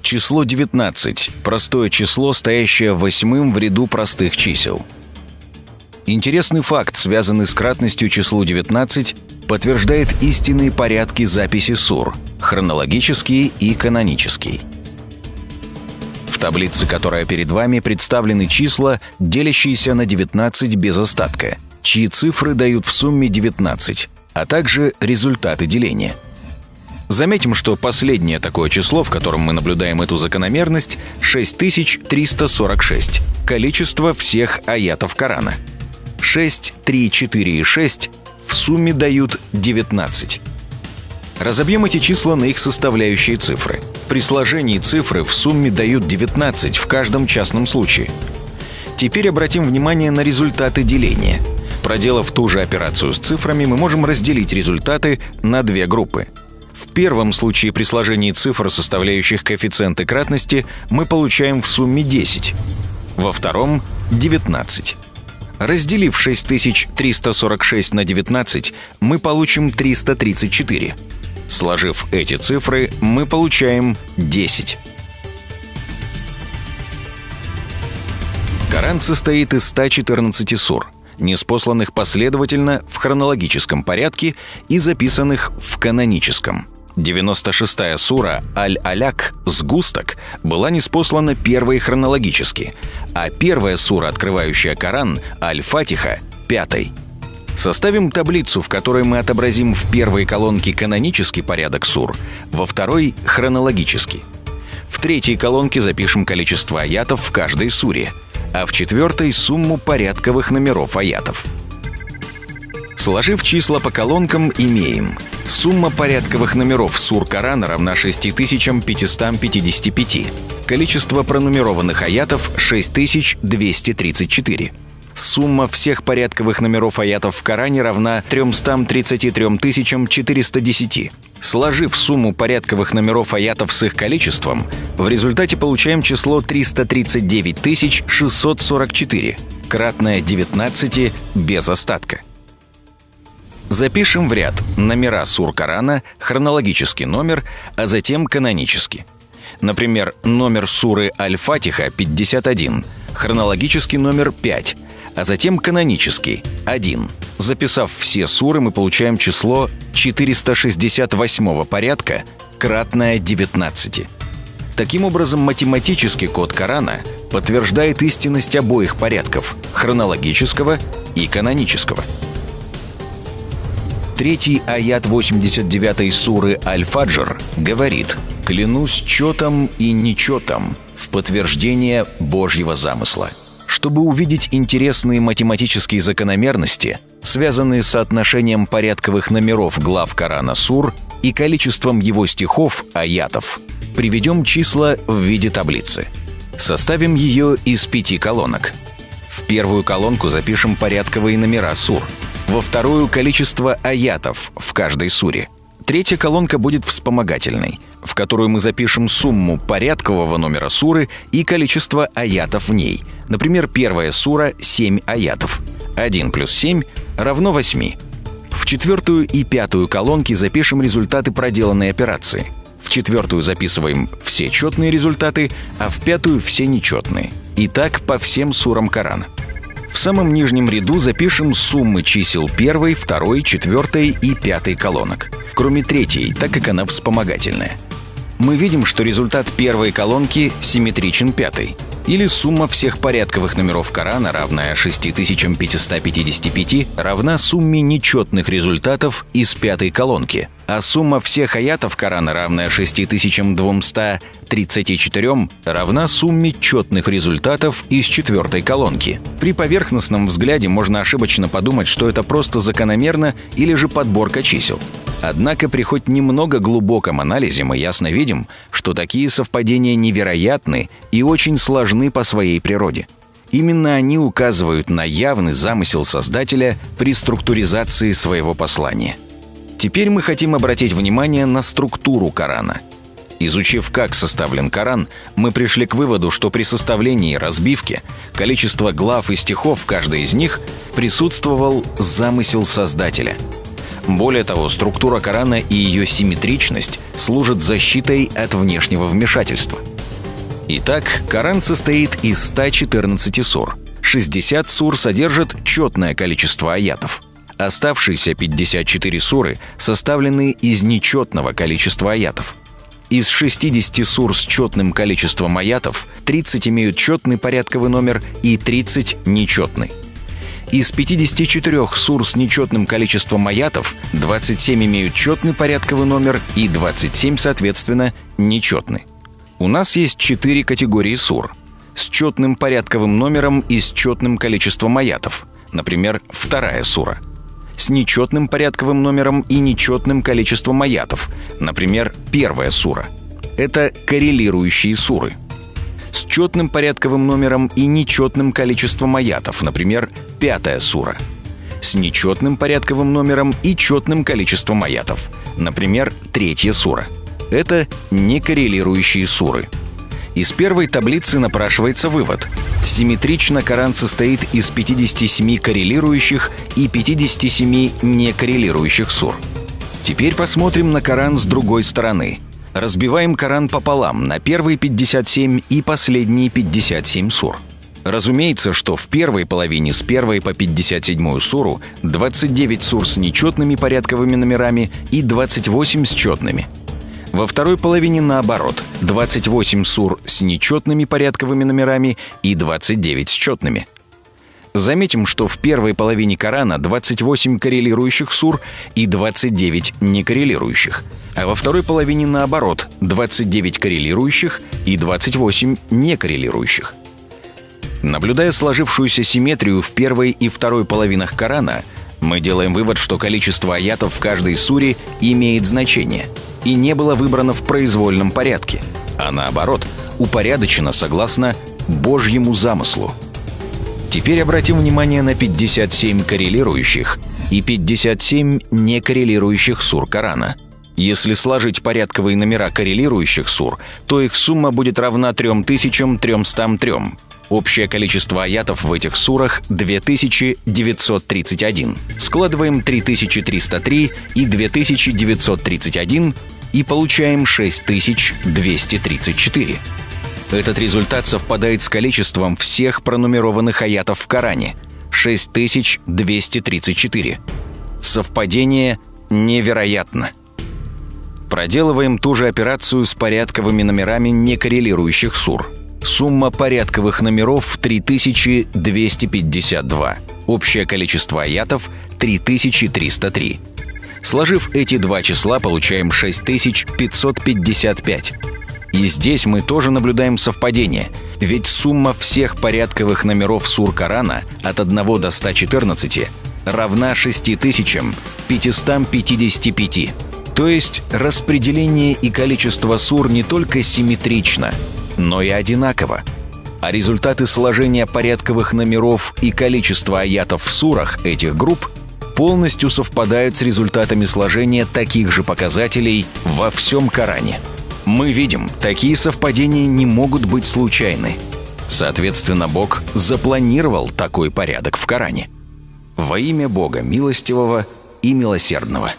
Число 19 – простое число, стоящее восьмым в ряду простых чисел. Интересный факт, связанный с кратностью числу 19, подтверждает истинные порядки записи сур – хронологический и канонический. В таблице, которая перед вами, представлены числа, делящиеся на 19 без остатка, чьи цифры дают в сумме 19, а также результаты деления. Заметим, что последнее такое число, в котором мы наблюдаем эту закономерность, 6346 – количество всех аятов Корана. 6, 3, 4 и 6 в сумме дают 19. Разобьем эти числа на их составляющие цифры. При сложении цифры в сумме дают 19 в каждом частном случае. Теперь обратим внимание на результаты деления. Проделав ту же операцию с цифрами, мы можем разделить результаты на две группы. В первом случае при сложении цифр, составляющих коэффициенты кратности, мы получаем в сумме 10. Во втором – 19. Разделив 6346 на 19, мы получим 334. Сложив эти цифры, мы получаем 10. Коран состоит из 114 сур, ниспосланных последовательно в хронологическом порядке и записанных в каноническом. 96-я сура Аль-Аляк «Сгусток» была ниспослана первой хронологически, а первая сура, открывающая Коран, Аль-Фатиха, пятой. Составим таблицу, в которой мы отобразим в первой колонке канонический порядок сур, во второй — хронологический. В третьей колонке запишем количество аятов в каждой суре, а в четвертой — сумму порядковых номеров аятов. Сложив числа по колонкам, имеем: сумма порядковых номеров сур Корана равна 6555. Количество пронумерованных аятов — 6234. Сумма всех порядковых номеров аятов в Коране равна 333 410. Сложив сумму порядковых номеров аятов с их количеством, в результате получаем число 339 644, кратное 19 без остатка. Запишем в ряд номера сур Корана, хронологический номер, а затем канонический. Например, номер суры Аль-Фатиха — 51, хронологический номер — 5, а затем канонический — 1. Записав все суры, мы получаем число 468 порядка, кратное 19. Таким образом, математический код Корана подтверждает истинность обоих порядков — хронологического и канонического. Третий аят 89-й суры Аль-Фаджр говорит: «Клянусь чётом и нечётом в подтверждение Божьего замысла». Чтобы увидеть интересные математические закономерности, связанные с соотношением порядковых номеров глав Корана сур и количеством его стихов, аятов, приведем числа в виде таблицы. Составим ее из 5 колонок. В первую колонку запишем порядковые номера сур. Во вторую — количество аятов в каждой суре. Третья колонка будет вспомогательной, в которую мы запишем сумму порядкового номера суры и количество аятов в ней. Например, первая сура — 7 аятов. 1 плюс 7 равно 8. В четвертую и пятую колонки запишем результаты проделанной операции. В четвертую записываем все четные результаты, а в пятую — все нечетные. И так по всем сурам Корана. В самом нижнем ряду запишем суммы чисел первой, второй, четвертой и пятой колонок, кроме третьей, так как она вспомогательная. Мы видим, что результат первой колонки симметричен пятой, или сумма всех порядковых номеров Корана, равная 6555, равна сумме нечетных результатов из пятой колонки, а сумма всех аятов Корана, равная 6234, равна сумме четных результатов из четвертой колонки. При поверхностном взгляде можно ошибочно подумать, что это просто закономерно или же подборка чисел. Однако при хоть немного глубоком анализе мы ясно видим, что такие совпадения невероятны и очень сложны по своей природе. Именно они указывают на явный замысел Создателя при структуризации своего послания. Теперь мы хотим обратить внимание на структуру Корана. Изучив, как составлен Коран, мы пришли к выводу, что при составлении и разбивке количество глав и стихов в каждой из них присутствовал замысел Создателя. Более того, структура Корана и ее симметричность служат защитой от внешнего вмешательства. Итак, Коран состоит из 114 сур. 60 сур содержат четное количество аятов. Оставшиеся 54 суры составлены из нечетного количества аятов. Из 60 сур с четным количеством аятов 30 имеют четный порядковый номер и 30 – нечетный. Из 54 сур с нечетным количеством аятов 27 имеют четный порядковый номер и 27, соответственно, нечетный. У нас есть 4 категории сур с четным порядковым номером и с четным количеством аятов. Например, 2 сура. С нечетным порядковым номером и нечетным количеством аятов. Например, 1 сура. Это коррелирующие суры. С четным порядковым номером и нечетным количеством аятов. Например, 5 сура. С нечетным порядковым номером и четным количеством аятов. Например, 3 сура. Это некоррелирующие суры. Из первой таблицы напрашивается вывод. Симметрично Коран состоит из 57 коррелирующих и 57 некоррелирующих сур. Теперь посмотрим на Коран с другой стороны. Разбиваем Коран пополам на первые 57 и последние 57 сур. Разумеется, что в первой половине с 1 по 57 суру 29 сур с нечетными порядковыми номерами и 28 с четными. Во второй половине наоборот, 28 сур с нечетными порядковыми номерами и 29 с четными. Заметим, что в первой половине Корана 28 коррелирующих сур и 29 некоррелирующих, а во второй половине наоборот, 29 коррелирующих и 28 некоррелирующих. Наблюдая сложившуюся симметрию в первой и второй половинах Корана, мы делаем вывод, что количество аятов в каждой суре имеет значение и не было выбрано в произвольном порядке, а наоборот, упорядочено согласно Божьему замыслу. Теперь обратим внимание на 57 коррелирующих и 57 некоррелирующих сур Корана. Если сложить порядковые номера коррелирующих сур, то их сумма будет равна 3303. Общее количество аятов в этих сурах — 2931. Складываем 3303 и 2931 и получаем 6234. Этот результат совпадает с количеством всех пронумерованных аятов в Коране — 6234. Совпадение невероятно. Проделываем ту же операцию с порядковыми номерами некоррелирующих сур. Сумма порядковых номеров — 3252. Общее количество аятов — 3303. Сложив эти два числа, получаем 6555. И здесь мы тоже наблюдаем совпадение, ведь сумма всех порядковых номеров сур Корана от 1 до 114 равна 6555. То есть распределение и количество сур не только симметрично, но и одинаково. А результаты сложения порядковых номеров и количества аятов в сурах этих групп полностью совпадают с результатами сложения таких же показателей во всем Коране. Мы видим, такие совпадения не могут быть случайны. Соответственно, Бог запланировал такой порядок в Коране. Во имя Бога милостивого и милосердного.